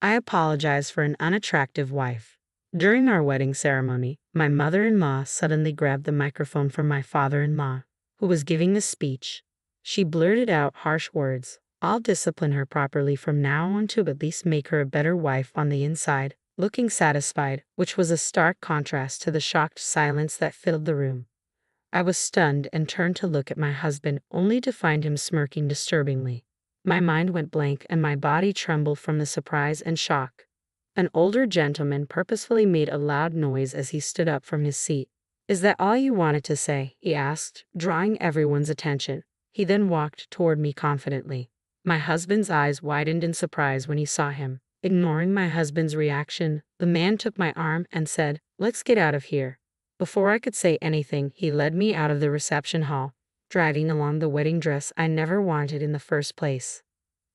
I apologize for an unattractive wife. During our wedding ceremony, my mother-in-law suddenly grabbed the microphone from my father-in-law, who was giving a speech. She blurted out harsh words. I'll discipline her properly from now on to at least make her a better wife on the inside, looking satisfied, which was a stark contrast to the shocked silence that filled the room. I was stunned and turned to look at my husband only to find him smirking disturbingly. My mind went blank and my body trembled from the surprise and shock. An older gentleman purposefully made a loud noise as he stood up from his seat. Is that all you wanted to say? He asked, drawing everyone's attention. He then walked toward me confidently. My husband's eyes widened in surprise when he saw him. Ignoring my husband's reaction, the man took my arm and said, "Let's get out of here." Before I could say anything, he led me out of the reception hall, dragging along the wedding dress I never wanted in the first place.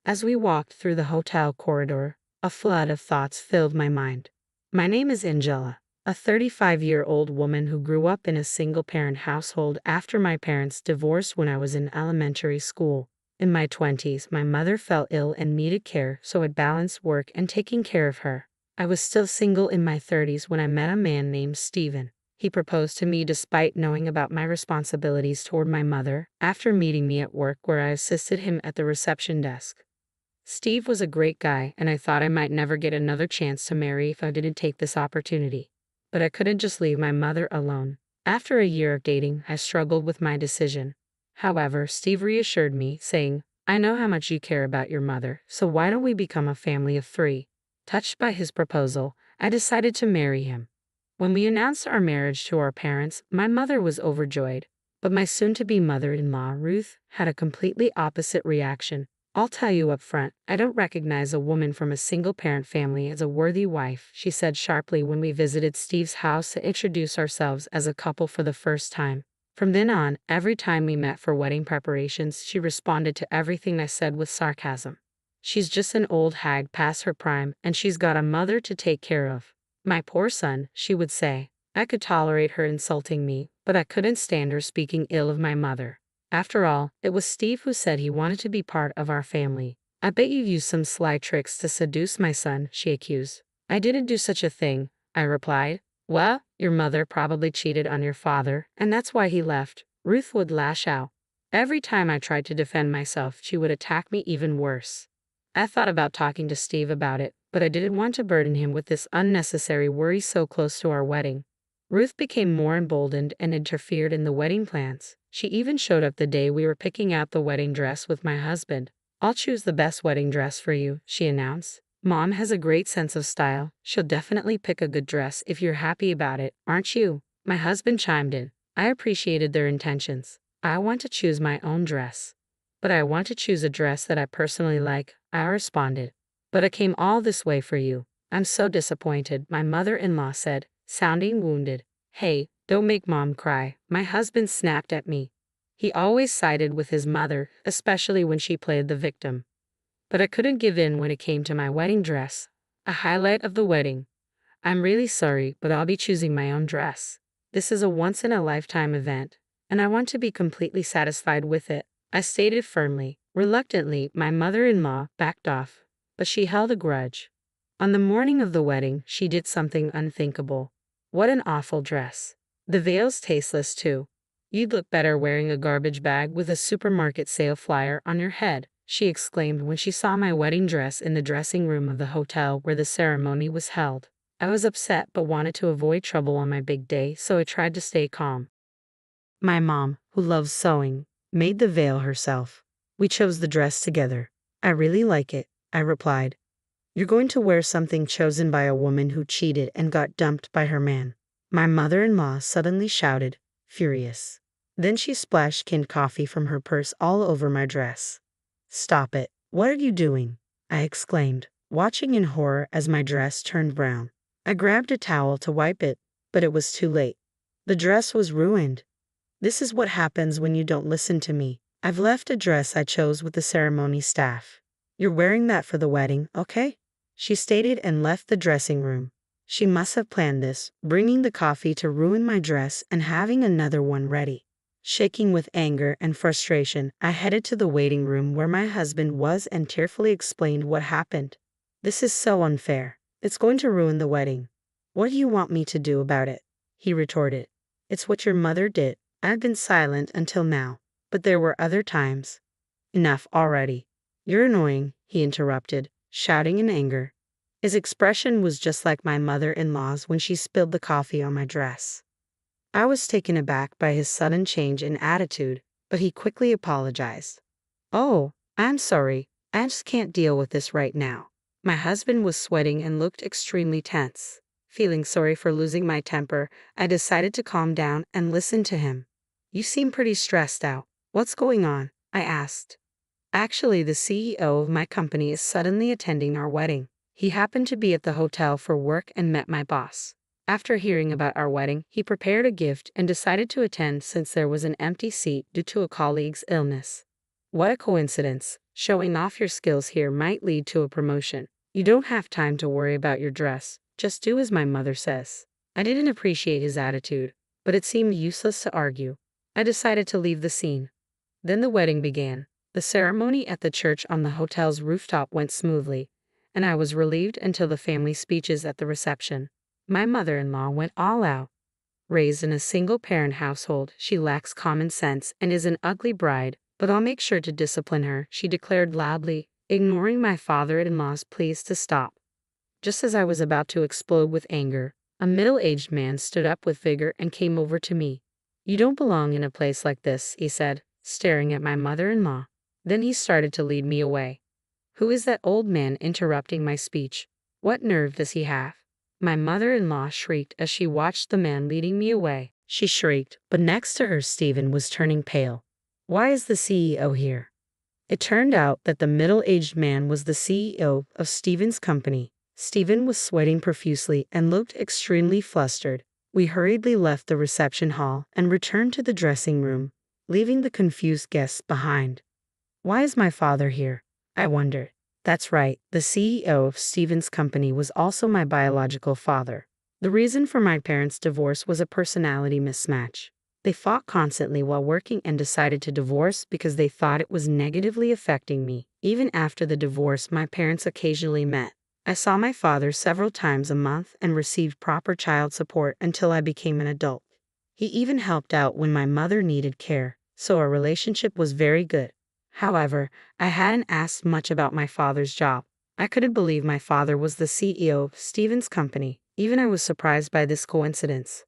As we walked through the hotel corridor, a flood of thoughts filled my mind. My name is Angela, a 35-year-old woman who grew up in a single-parent household after my parents divorced when I was in elementary school. In my 20s, my mother fell ill and needed care, so I balanced work and taking care of her. I was still single in my 30s when I met a man named Steven. He proposed to me despite knowing about my responsibilities toward my mother, after meeting me at work where I assisted him at the reception desk. Steve was a great guy, and I thought I might never get another chance to marry if I didn't take this opportunity. But I couldn't just leave my mother alone. After a year of dating, I struggled with my decision. However, Steve reassured me, saying, "I know how much you care about your mother, so why don't we become a family of 3? Touched by his proposal, I decided to marry him. When we announced our marriage to our parents, my mother was overjoyed, but my soon-to-be mother-in-law, Ruth, had a completely opposite reaction. I'll tell you up front, I don't recognize a woman from a single-parent family as a worthy wife, she said sharply when we visited Steve's house to introduce ourselves as a couple for the first time. From then on, every time we met for wedding preparations, she responded to everything I said with sarcasm. She's just an old hag past her prime, and she's got a mother to take care of. My poor son, she would say. I could tolerate her insulting me, but I couldn't stand her speaking ill of my mother. After all, it was Steve who said he wanted to be part of our family. I bet you used some sly tricks to seduce my son, she accused. I didn't do such a thing, I replied. Well, your mother probably cheated on your father, and that's why he left. Ruth would lash out. Every time I tried to defend myself, she would attack me even worse. I thought about talking to Steve about it, but I didn't want to burden him with this unnecessary worry so close to our wedding. Ruth became more emboldened and interfered in the wedding plans. She even showed up the day we were picking out the wedding dress with my husband. I'll choose the best wedding dress for you, she announced. Mom has a great sense of style. She'll definitely pick a good dress if you're happy about it, aren't you? My husband chimed in. I appreciated their intentions. I want to choose my own dress. But I want to choose a dress that I personally like, I responded. But I came all this way for you. I'm so disappointed, my mother-in-law said, sounding wounded. Hey, don't make Mom cry, my husband snapped at me. He always sided with his mother, especially when she played the victim. But I couldn't give in when it came to my wedding dress, a highlight of the wedding. I'm really sorry, but I'll be choosing my own dress. This is a once-in-a-lifetime event, and I want to be completely satisfied with it, I stated firmly. Reluctantly, my mother-in-law backed off, but she held a grudge. On the morning of the wedding, she did something unthinkable. What an awful dress. The veil's tasteless too. You'd look better wearing a garbage bag with a supermarket sale flyer on your head, she exclaimed when she saw my wedding dress in the dressing room of the hotel where the ceremony was held. I was upset but wanted to avoid trouble on my big day, so I tried to stay calm. My mom, who loves sewing, made the veil herself. We chose the dress together. I really like it, I replied. You're going to wear something chosen by a woman who cheated and got dumped by her man. My mother-in-law suddenly shouted, furious. Then she splashed canned coffee from her purse all over my dress. Stop it. What are you doing? I exclaimed, watching in horror as my dress turned brown. I grabbed a towel to wipe it, but it was too late. The dress was ruined. This is what happens when you don't listen to me. I've left a dress I chose with the ceremony staff. You're wearing that for the wedding, okay? She stated and left the dressing room. She must have planned this, bringing the coffee to ruin my dress and having another one ready. Shaking with anger and frustration, I headed to the waiting room where my husband was and tearfully explained what happened. This is so unfair. It's going to ruin the wedding. What do you want me to do about it? He retorted. It's what your mother did. I've been silent until now, but there were other times. Enough already. You're annoying, he interrupted, shouting in anger. His expression was just like my mother-in-law's when she spilled the coffee on my dress. I was taken aback by his sudden change in attitude, but he quickly apologized. Oh, I'm sorry. I just can't deal with this right now. My husband was sweating and looked extremely tense. Feeling sorry for losing my temper, I decided to calm down and listen to him. You seem pretty stressed out. What's going on? I asked. Actually, the CEO of my company is suddenly attending our wedding. He happened to be at the hotel for work and met my boss. After hearing about our wedding, he prepared a gift and decided to attend since there was an empty seat due to a colleague's illness. What a coincidence. Showing off your skills here might lead to a promotion. You don't have time to worry about your dress. Just do as my mother says. I didn't appreciate his attitude, but it seemed useless to argue. I decided to leave the scene. Then the wedding began. The ceremony at the church on the hotel's rooftop went smoothly, and I was relieved until the family speeches at the reception. My mother-in-law went all out. Raised in a single-parent household, she lacks common sense and is an ugly bride, but I'll make sure to discipline her, she declared loudly, ignoring my father-in-law's pleas to stop. Just as I was about to explode with anger, a middle-aged man stood up with vigor and came over to me. You don't belong in a place like this, he said, staring at my mother-in-law. Then he started to lead me away. Who is that old man interrupting my speech? What nerve does he have? My mother-in-law shrieked as she watched the man leading me away. She shrieked, but next to her Stephen was turning pale. Why is the CEO here? It turned out that the middle-aged man was the CEO of Stephen's company. Stephen was sweating profusely and looked extremely flustered. We hurriedly left the reception hall and returned to the dressing room, leaving the confused guests behind. Why is my father here? I wondered. That's right, the CEO of Stephen's company was also my biological father. The reason for my parents' divorce was a personality mismatch. They fought constantly while working and decided to divorce because they thought it was negatively affecting me. Even after the divorce, my parents occasionally met. I saw my father several times a month and received proper child support until I became an adult. He even helped out when my mother needed care, so our relationship was very good. However, I hadn't asked much about my father's job. I couldn't believe my father was the CEO of Stephen's company. Even I was surprised by this coincidence.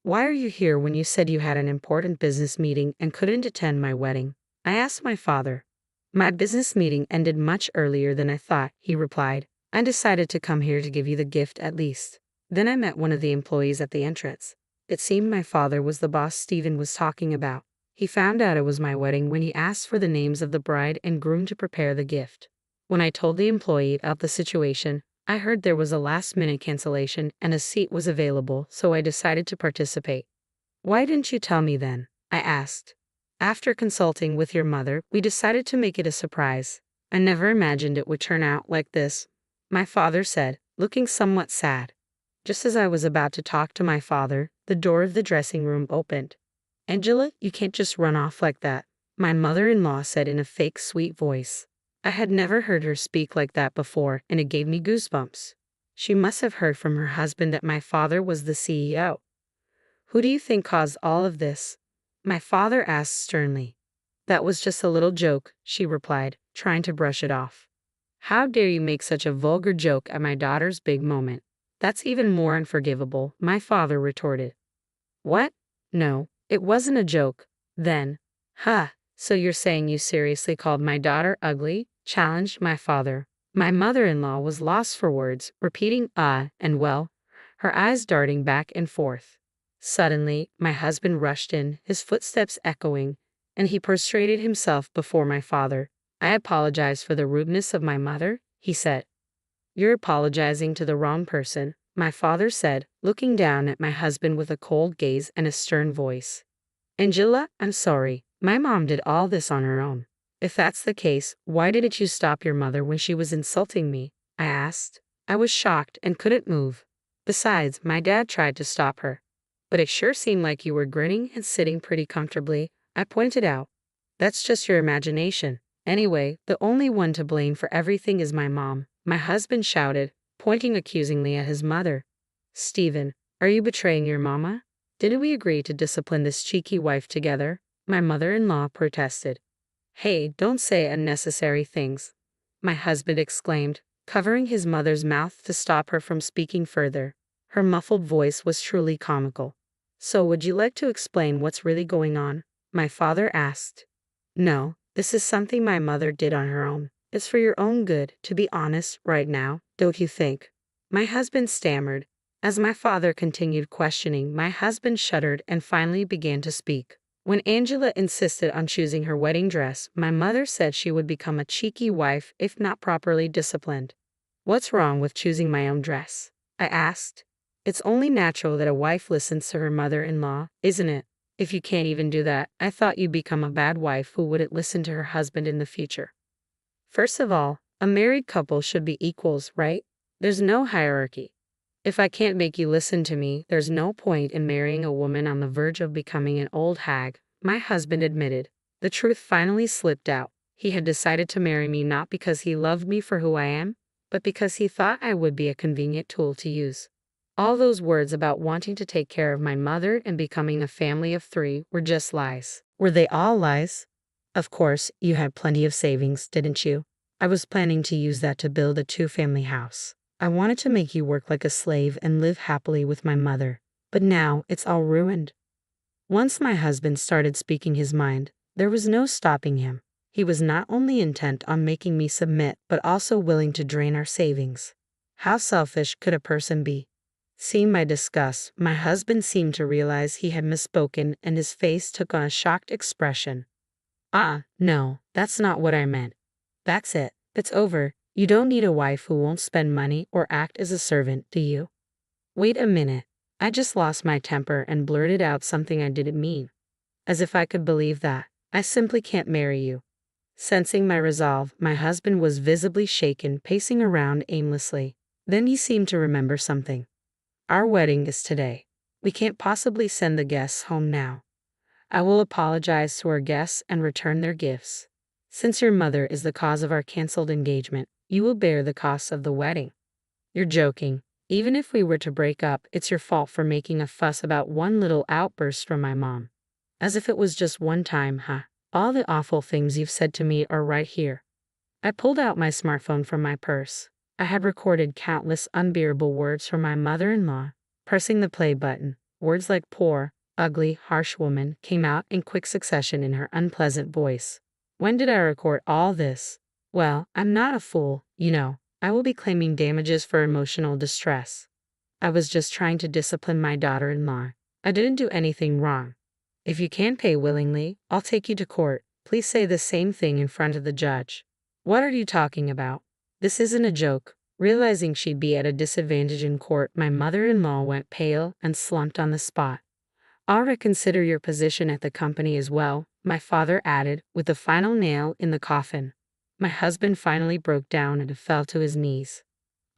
Why are you here when you said you had an important business meeting and couldn't attend my wedding? I asked my father. My business meeting ended much earlier than I thought, he replied. I decided to come here to give you the gift at least. Then I met one of the employees at the entrance. It seemed my father was the boss Stephen was talking about. He found out it was my wedding when he asked for the names of the bride and groom to prepare the gift. When I told the employee about the situation, I heard there was a last-minute cancellation and a seat was available, so I decided to participate. Why didn't you tell me then? I asked. After consulting with your mother, we decided to make it a surprise. I never imagined it would turn out like this, my father said, looking somewhat sad. Just as I was about to talk to my father, the door of the dressing room opened. Angela, you can't just run off like that, my mother-in-law said in a fake sweet voice. I had never heard her speak like that before, and it gave me goosebumps. She must have heard from her husband that my father was the CEO. Who do you think caused all of this? My father asked sternly. That was just a little joke, she replied, trying to brush it off. How dare you make such a vulgar joke at my daughter's big moment? That's even more unforgivable, my father retorted. What? No, it wasn't a joke. Then, so you're saying you seriously called my daughter ugly? Challenged my father. My mother-in-law was lost for words, repeating and well, her eyes darting back and forth. Suddenly, my husband rushed in, his footsteps echoing, and he prostrated himself before my father. I apologize for the rudeness of my mother, he said. You're apologizing to the wrong person, my father said, looking down at my husband with a cold gaze and a stern voice. Angela, I'm sorry. My mom did all this on her own. If that's the case, why didn't you stop your mother when she was insulting me? I asked. I was shocked and couldn't move. Besides, my dad tried to stop her. But it sure seemed like you were grinning and sitting pretty comfortably, I pointed out. That's just your imagination. Anyway, the only one to blame for everything is my mom. my husband shouted, pointing accusingly at his mother. Stephen, are you betraying your mama? Didn't we agree to discipline this cheeky wife together? My mother-in-law protested. Hey, don't say unnecessary things, my husband exclaimed, covering his mother's mouth to stop her from speaking further. Her muffled voice was truly comical. So would you like to explain what's really going on? My father asked. No, this is something my mother did on her own. It's for your own good, to be honest, right now, don't you think? My husband stammered. As my father continued questioning, my husband shuddered and finally began to speak. When Angela insisted on choosing her wedding dress, my mother said she would become a cheeky wife if not properly disciplined. What's wrong with choosing my own dress? I asked. It's only natural that a wife listens to her mother-in-law, isn't it? If you can't even do that, I thought you'd become a bad wife who wouldn't listen to her husband in the future. First of all, a married couple should be equals, right? There's no hierarchy. If I can't make you listen to me, there's no point in marrying a woman on the verge of becoming an old hag, my husband admitted. The truth finally slipped out. He had decided to marry me not because he loved me for who I am, but because he thought I would be a convenient tool to use. All those words about wanting to take care of my mother and becoming a family of 3 were just lies. Were they all lies? Of course, you had plenty of savings, didn't you? I was planning to use that to build a 2-family house. I wanted to make you work like a slave and live happily with my mother, but now it's all ruined. Once my husband started speaking his mind, there was no stopping him. He was not only intent on making me submit, but also willing to drain our savings. How selfish could a person be? Seeing my disgust, my husband seemed to realize he had misspoken and his face took on a shocked expression. No, that's not what I meant. That's it. It's over. You don't need a wife who won't spend money or act as a servant, do you? Wait a minute. I just lost my temper and blurted out something I didn't mean. As if I could believe that. I simply can't marry you. Sensing my resolve, my husband was visibly shaken, pacing around aimlessly. Then he seemed to remember something. Our wedding is today. We can't possibly send the guests home now. I will apologize to our guests and return their gifts. Since your mother is the cause of our canceled engagement, you will bear the costs of the wedding. You're joking. Even if we were to break up, it's your fault for making a fuss about one little outburst from my mom. As if it was just one time, huh? All the awful things you've said to me are right here. I pulled out my smartphone from my purse. I had recorded countless unbearable words from my mother-in-law. Pressing the play button, words like poor, ugly, harsh woman came out in quick succession in her unpleasant voice. When did I record all this? Well, I'm not a fool, you know. I will be claiming damages for emotional distress. I was just trying to discipline my daughter-in-law. I didn't do anything wrong. If you can't pay willingly, I'll take you to court. Please say the same thing in front of the judge. What are you talking about? This isn't a joke. Realizing she'd be at a disadvantage in court, my mother-in-law went pale and slumped on the spot. I'll reconsider your position at the company as well, my father added, with the final nail in the coffin. My husband finally broke down and fell to his knees.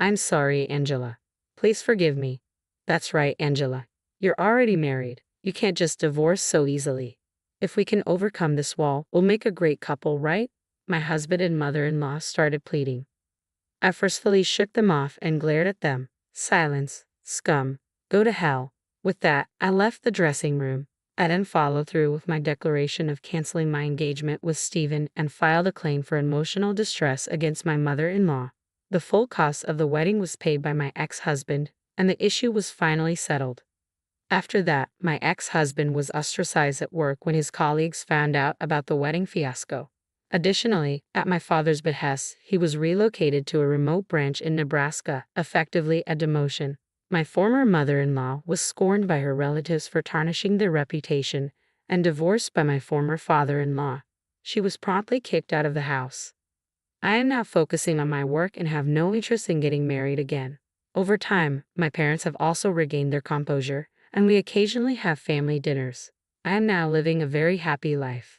I'm sorry, Angela. Please forgive me. That's right, Angela. You're already married. You can't just divorce so easily. If we can overcome this wall, we'll make a great couple, right? My husband and mother-in-law started pleading. I forcefully shook them off and glared at them. Silence. Scum. Go to hell. With that, I left the dressing room. I then followed through with my declaration of canceling my engagement with Stephen and filed a claim for emotional distress against my mother-in-law. The full cost of the wedding was paid by my ex-husband, and the issue was finally settled. After that, my ex-husband was ostracized at work when his colleagues found out about the wedding fiasco. Additionally, at my father's behest, he was relocated to a remote branch in Nebraska, effectively a demotion. My former mother-in-law was scorned by her relatives for tarnishing their reputation and divorced by my former father-in-law. She was promptly kicked out of the house. I am now focusing on my work and have no interest in getting married again. Over time, my parents have also regained their composure, and we occasionally have family dinners. I am now living a very happy life.